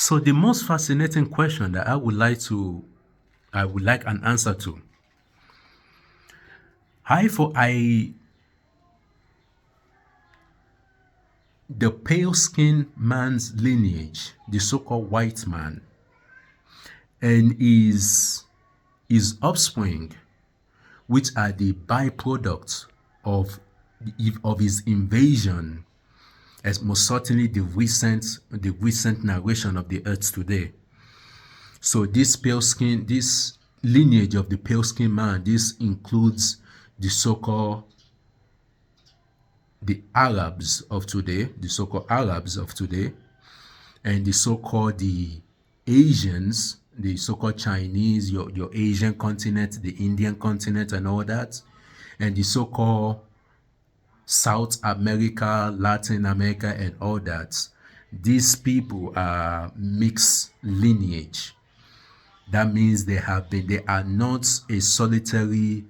So the most fascinating question that I would like an answer to. The pale skinned man's lineage, the so-called white man, and his offspring, which are the byproducts of his invasion, as most certainly the recent narration of the earth today. So this lineage of the pale skin man, this includes the so-called the so-called Arabs of today, and the so-called the Asians, the so-called Chinese, your Asian continent, the Indian continent, and all that, and the so-called South America, Latin America, and all that. These people are mixed lineage. That means they are not a solitary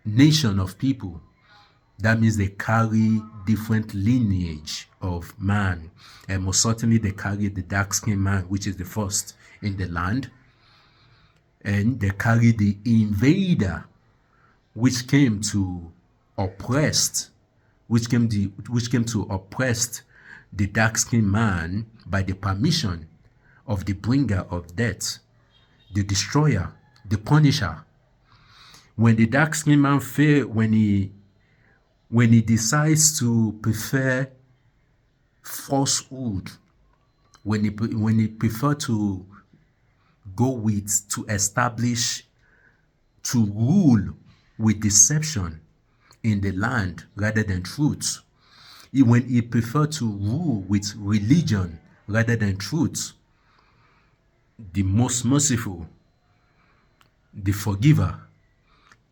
nation of people. That means they carry different lineage of man. And most certainly they carry the dark-skinned man, which is the first in the land. And they carry the invader, which came to oppress the dark-skinned man by the permission of the bringer of death, the destroyer, the punisher. When the dark-skinned man failed, when he decides to prefer falsehood, when he prefer to rule with deception in the land rather than truth, when he prefer to rule with religion rather than truth, the most merciful, the forgiver,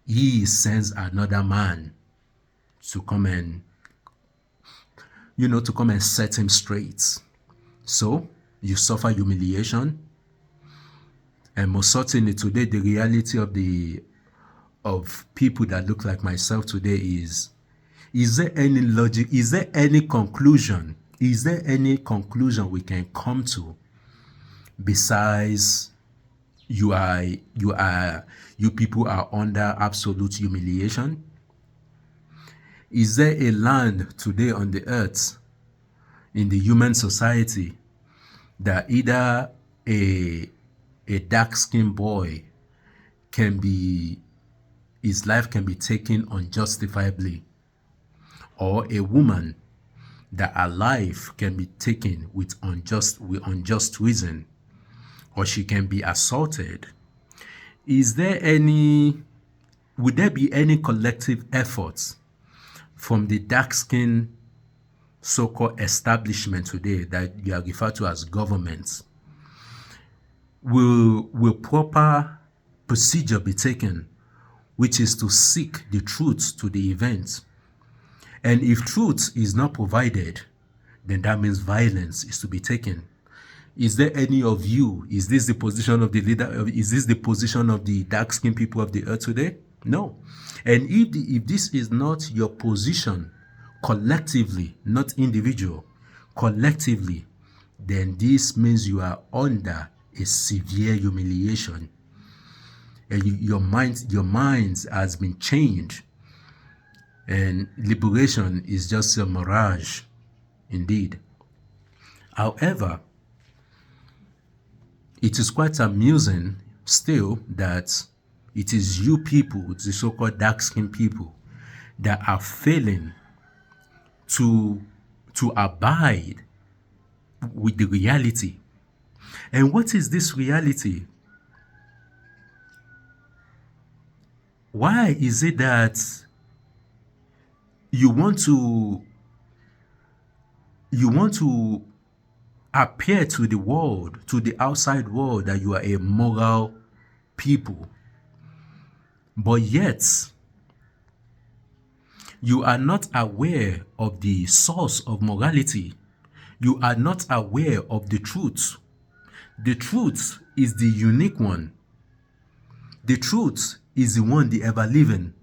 he sends another man to come and set him straight. So you suffer humiliation, and most certainly today the reality of people that look like myself today is there any logic, is there any conclusion we can come to besides you people are under absolute humiliation? Is there a land today on the earth, in the human society, that either a dark-skinned boy his life can be taken unjustifiably, or a woman that her life can be taken with unjust reason, or she can be assaulted? Would there be any collective efforts from the dark-skinned so-called establishment today that you are referred to as governments? Will proper procedure be taken, which is to seek the truth to the event? And if truth is not provided, then that means violence is to be taken. Is there any of you, is this the position of the leader, is this the position of the dark-skinned people of the earth today? No. And if this is not your position collectively, not individual, collectively, then this means you are under a severe humiliation, and your mind has been changed, and liberation is just a mirage indeed. However, it is quite amusing still that it is you people, the so-called dark-skinned people, that are failing to abide with the reality. And what is this reality? Why is it that you want to appear to the world, to the outside world, that you are a moral people, but yet you are not aware of the source of morality? You are not aware of the truth. The truth is the unique one. The truth is the one, the ever-living,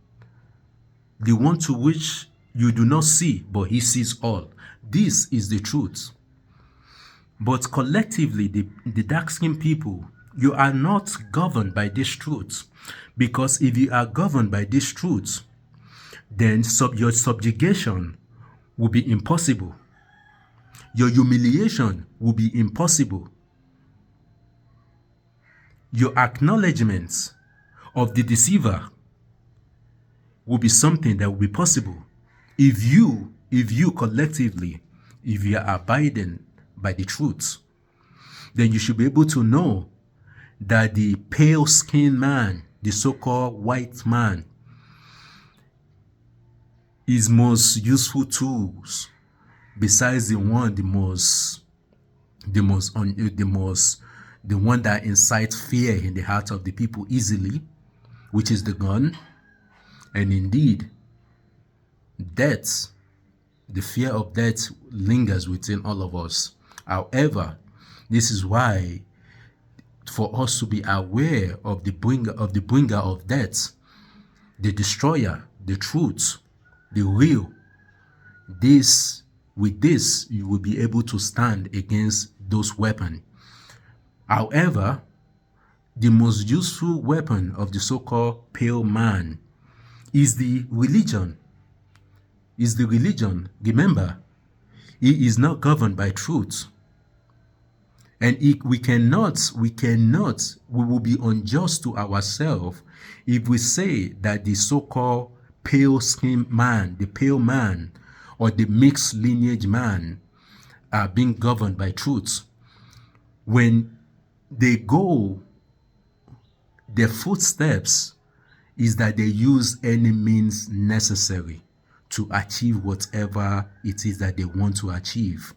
the one to which you do not see, but he sees all. This is the truth. But collectively, the dark-skinned people, you are not governed by this truth. Because if you are governed by this truth, then your subjugation will be impossible. Your humiliation will be impossible. Your acknowledgement of the deceiver will be something that will be possible if you collectively, if you are abiding by the truth. Then you should be able to know that the pale-skinned man, the so-called white man, his most useful tools, besides the one that incites fear in the heart of the people easily, which is the gun. And indeed, death, the fear of death lingers within all of us. However, this is why, for us to be aware of the bringer of death, the destroyer, the truth, the real, with this, you will be able to stand against those weapons. However, the most useful weapon of the so-called pale man is the religion. Remember, he is not governed by truth. And we will be unjust to ourselves if we say that the so-called pale-skinned man, the pale man, or the mixed lineage man are being governed by truth. When they go, their footsteps is that they use any means necessary to achieve whatever it is that they want to achieve.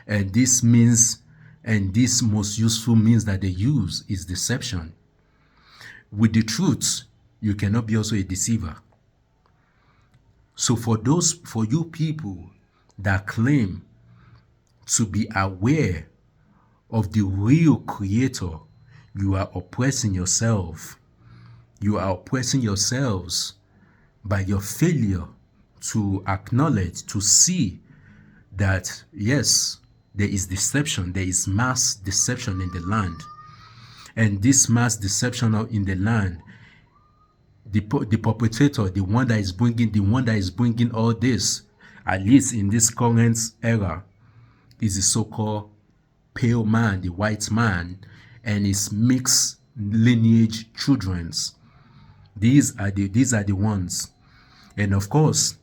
And this most useful means that they use is deception. With the truth, you cannot be also a deceiver. So for you people that claim to be aware of the real creator, you are oppressing yourself. You are oppressing yourselves by your failure to acknowledge, to see that, yes, there is deception, there is mass deception in the land. And this mass deception in the land, the perpetrator, the one that is bringing all this, at least in this current era, is the so-called pale man, the white man, and his mixed lineage children's. These are the ones. And of course,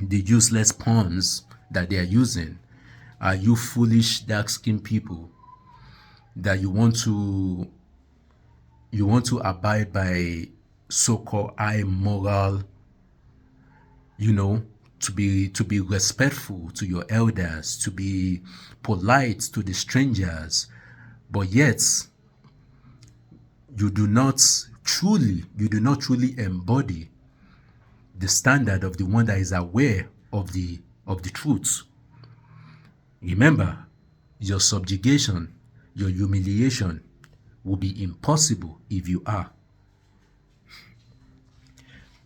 the useless pawns that they are using are you foolish dark-skinned people that you want to abide by so-called high moral, to be respectful to your elders, to be polite to the strangers, but yet you do not truly embody the standard of the one that is aware of the truth. Remember, your subjugation, your humiliation will be impossible if you are.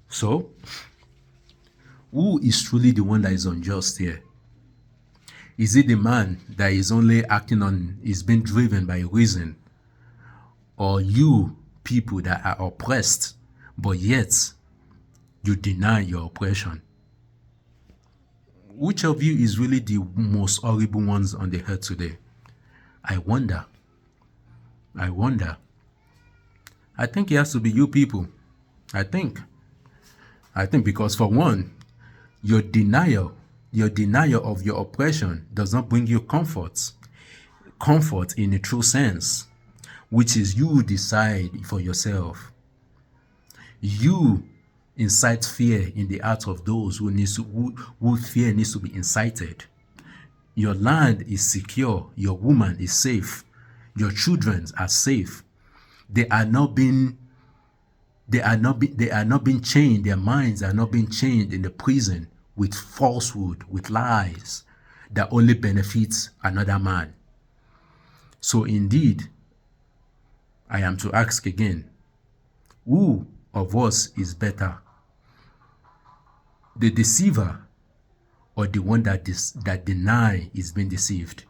So, who is truly the one that is unjust here? Is it the man that is only is being driven by reason? Or you people that are oppressed, but yet you deny your oppression? Which of you is really the most horrible ones on the earth today? I wonder. I think it has to be you people. I think because, for one, your denial of your oppression does not bring you comfort in a true sense, which is you decide for yourself. You incite fear in the heart of those who fear needs to be incited. Your land is secure, your woman is safe, your children are safe. They are not being chained, their minds are not being chained in the prison with falsehood, with lies that only benefits another man. So indeed, I am to ask again, who of us is better? The deceiver or the one that deny is being deceived?